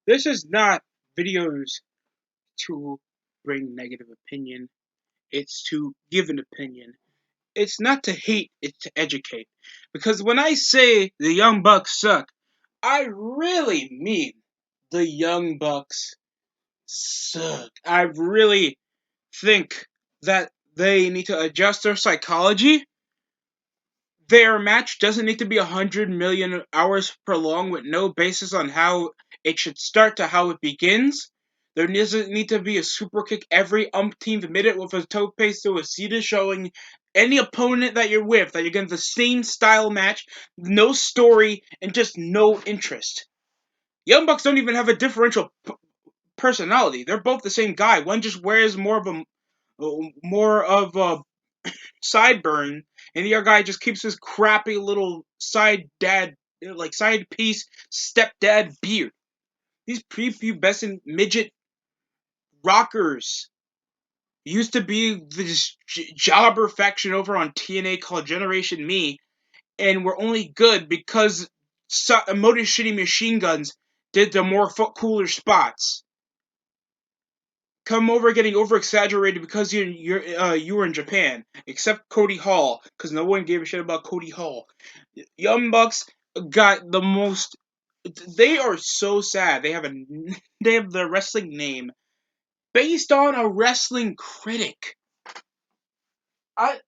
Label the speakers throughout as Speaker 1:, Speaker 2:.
Speaker 1: This is not videos to bring negative opinion. It's to give an opinion. It's not to hate, it's to educate. Because when I say the Young Bucks suck, I really mean the Young Bucks suck. I really think that they need to adjust their psychology. Their match doesn't need to be 100 million hours prolonged with no basis on how it should start to how it begins. There doesn't need to be a super kick every umpteenth minute with a tope suicida showing any opponent that you're with that you're getting the same style match, no story, and just no interest. Young Bucks don't even have a differential personality. They're both the same guy. One just wears more of a sideburn, and the other guy just keeps his crappy little side piece stepdad beard. These prepubescent midget rockers used to be this jobber faction over on TNA called Generation Me, and were only good because Motor Shitty Machine Guns did the more cooler spots. Come over getting over exaggerated because you were in Japan, except Cody Hall, because no one gave a shit about Cody Hall. Young Bucks got the most. They are so sad. They have the wrestling name based on a wrestling critic. I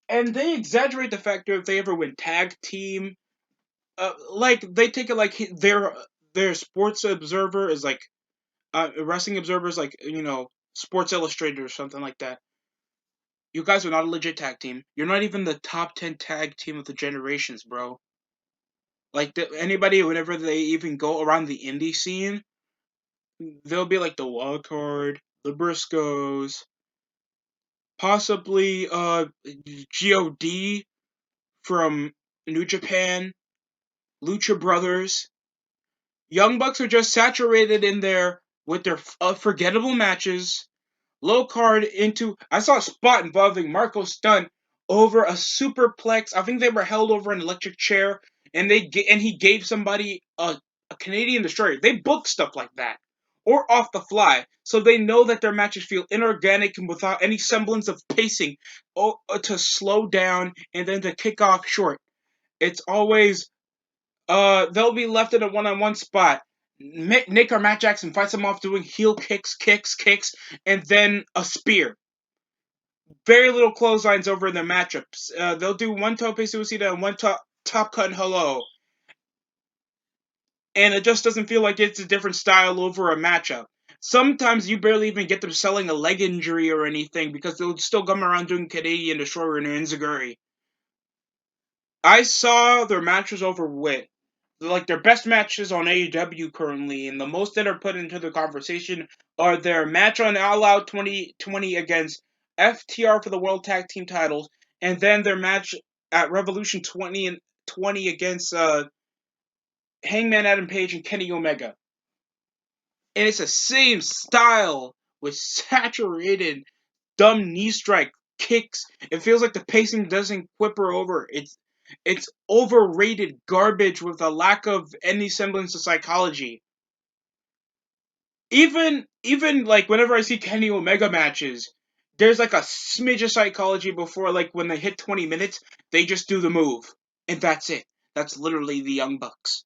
Speaker 1: and they exaggerate the fact that if they ever win tag team, like they take it like their Sports Observer is like Wrestling Observer is like Sports Illustrated or something like that. You guys are not a legit tag team. You're not even the top 10 tag team of the generations, bro. Like, anybody, whenever they even go around the indie scene, they'll be like the Wild Card, the Briscoes, possibly God from New Japan, Lucha Brothers. Young Bucks are just saturated in there with their forgettable matches, low card into. I saw a spot involving Marco Stunt over a superplex. I think they were held over an electric chair, and he gave somebody a Canadian destroyer. They book stuff like that, or off the fly, so they know that their matches feel inorganic and without any semblance of pacing, to slow down and then to kick off short. It's always they'll be left in a one-on-one spot. Nick or Matt Jackson fights them off doing heel kicks, and then a spear. Very little clotheslines over in their matchups. They'll do one tope suicida and one top cut and hello, and it just doesn't feel like it's a different style over a matchup. Sometimes you barely even get them selling a leg injury or anything because they'll still come around doing Canadian Destroyer and Enziguri. I saw their matches over with like their best matches on AEW currently, and the most that are put into the conversation are their match on All Out 2020 against FTR for the World Tag Team titles, and then their match at Revolution 2020 against Hangman Adam Page and Kenny Omega. And it's the same style with saturated dumb knee strike kicks. It feels like the pacing doesn't whipper over. It's overrated garbage with a lack of any semblance of psychology. Even like whenever I see Kenny Omega matches, there's like a smidge of psychology before like when they hit 20 minutes, they just do the move. And that's it. That's literally the Young Bucks.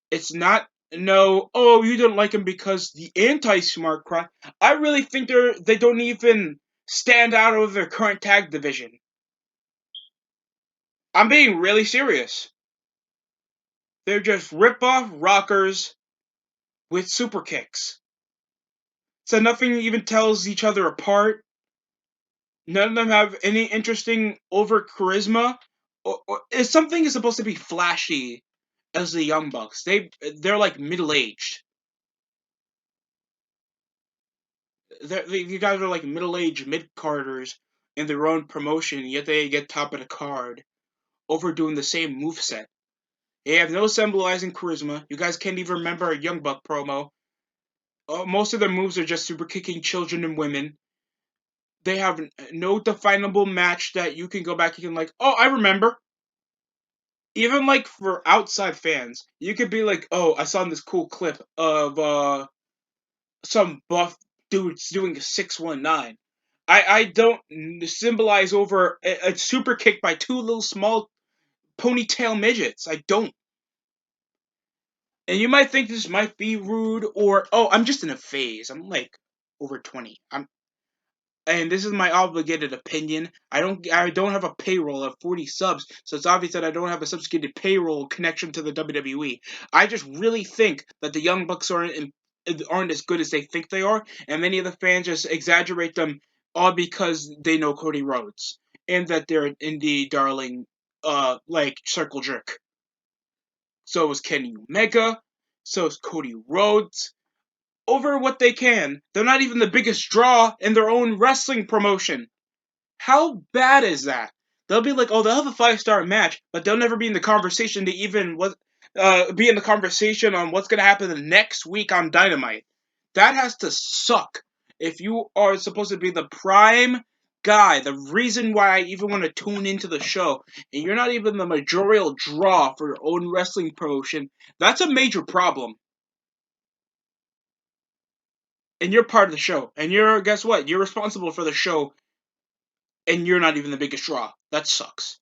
Speaker 1: It's not no, oh, you don't like him because the anti-smart cry. I really think they don't even stand out of their current tag division. I'm being really serious. They're just rip-off rockers with super kicks. So nothing even tells each other apart. None of them have any interesting over charisma. Or if something is supposed to be flashy as the Young Bucks, they're like middle aged. You guys are like middle aged mid carders in their own promotion, yet they get top of the card over doing the same move set. They have no symbolizing charisma. You guys can't even remember a Young Buck promo. Most of their moves are just super kicking children and women. They have no definable match that you can go back and like, oh, I remember. even like for outside fans, you could be like, "Oh, I saw this cool clip of some buff dudes doing a 619." I don't symbolize over a super kick by two little small ponytail midgets. I don't. And you might think this might be rude, or oh, I'm just in a phase. I'm like over 20. And this is my obligated opinion. I don't have a payroll of 40 subs, so it's obvious that I don't have a subjugated payroll connection to the WWE. I just really think that the Young Bucks aren't as good as they think they are, and many of the fans just exaggerate them all because they know Cody Rhodes and that they're an indie darling, like circle jerk. So is Kenny Omega, so is Cody Rhodes. Over what they can, they're not even the biggest draw in their own wrestling promotion. How bad is that? They'll be like, oh, they'll have a 5-star match, but they'll never be in the conversation to even be in the conversation on what's gonna happen the next week on Dynamite. That has to suck. If you are supposed to be the prime guy, the reason why I even want to tune into the show, and you're not even the majorial draw for your own wrestling promotion, that's a major problem. And you're part of the show, and you're guess what? You're responsible for the show, and you're not even the biggest draw. That sucks.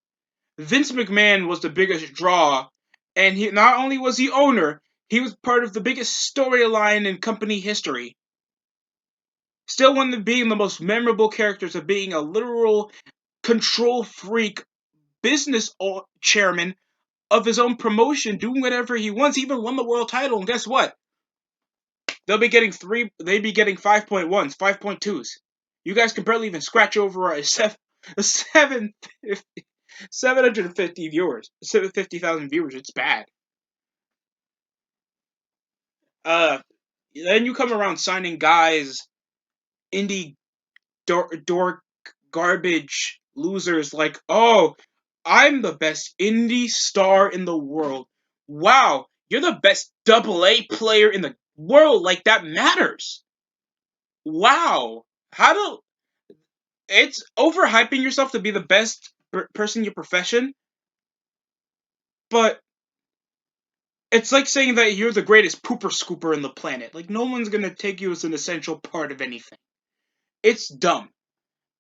Speaker 1: Vince McMahon was the biggest draw, and he not only was he owner, he was part of the biggest storyline in company history. Still one of being the most memorable characters of being a literal control freak business chairman of his own promotion, doing whatever he wants. He even won the world title, and guess what? They'd be getting 5.1s, 5.2s. You guys can barely even scratch over a 750 viewers, 750,000 viewers. It's bad. Uh, then you come around signing guys, indie dork garbage losers like, oh, I'm the best indie star in the world. Wow, you're the best AA player in the world. Like that matters. Wow, how do it's overhyping yourself to be the best person in your profession, but it's like saying that you're the greatest pooper scooper in the planet. Like no one's gonna take you as an essential part of anything. It's dumb.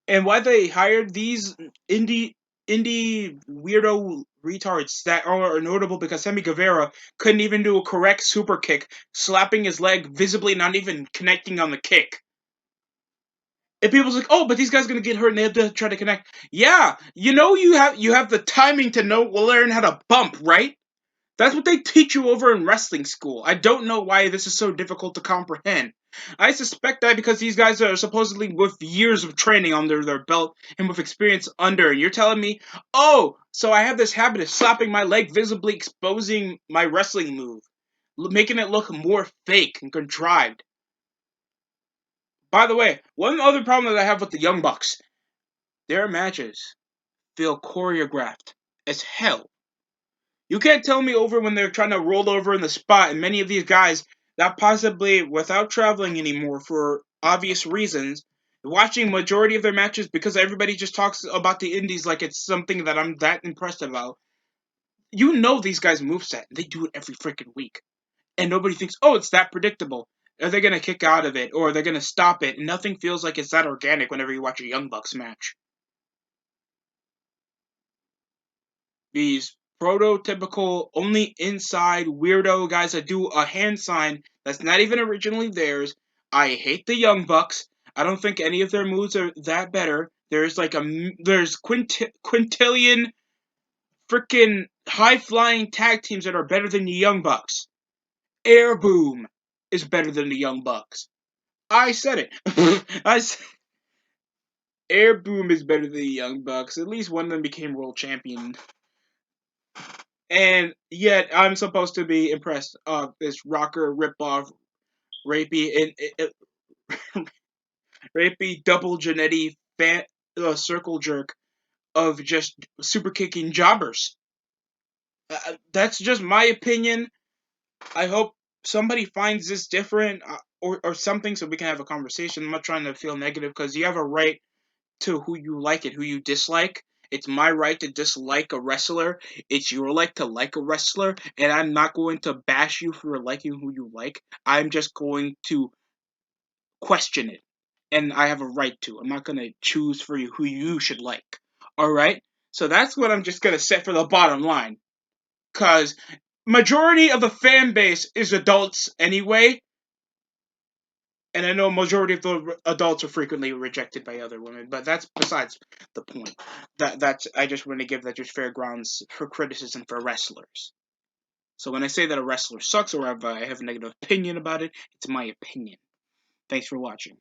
Speaker 1: And why they hired these indie weirdo retards that are notable because Sammy Guevara couldn't even do a correct super kick, slapping his leg visibly, not even connecting on the kick. And people's like, oh, but these guys are gonna get hurt and they have to try to connect. Yeah, you have the timing to learn how to bump, right? That's what they teach you over in wrestling school. I don't know why this is so difficult to comprehend. I suspect that because these guys are supposedly with years of training under their belt and with experience under. You're telling me, oh, so I have this habit of slapping my leg, visibly exposing my wrestling move, making it look more fake and contrived. By the way, one other problem that I have with the Young Bucks, their matches feel choreographed as hell. You can't tell me over when they're trying to roll over in the spot, and many of these guys that possibly without traveling anymore for obvious reasons, watching majority of their matches because everybody just talks about the indies like it's something that I'm that impressed about. You know these guys' moveset. They do it every freaking week. And nobody thinks, oh, it's that predictable. Are they gonna kick out of it or are they gonna stop it? Nothing feels like it's that organic whenever you watch a Young Bucks match. These prototypical only inside weirdo guys that do a hand sign that's not even originally theirs. I hate the Young Bucks. I don't think any of their moves are that better. There's quintillion freaking high flying tag teams that are better than the Young Bucks. Air Boom is better than the Young Bucks. I said it. Air Boom is better than the Young Bucks. At least one of them became world champion. And yet, I'm supposed to be impressed of this rocker ripoff, rapey, rapey double Janetti circle jerk of just super kicking jobbers. That's just my opinion. I hope somebody finds this different or something so we can have a conversation. I'm not trying to feel negative because you have a right to who you like and who you dislike. It's my right to dislike a wrestler. It's your right to like a wrestler, and I'm not going to bash you for liking who you like. I'm just going to question it, and I have a right to. I'm not going to choose for you who you should like. All right? So that's what I'm just going to set for the bottom line. Cuz majority of the fan base is adults anyway, and I know majority of the adults are frequently rejected by other women, but that's besides the point. That's I just want to give that just fair grounds for criticism for wrestlers. So when I say that a wrestler sucks or I have a negative opinion about it, it's my opinion. Thanks for watching.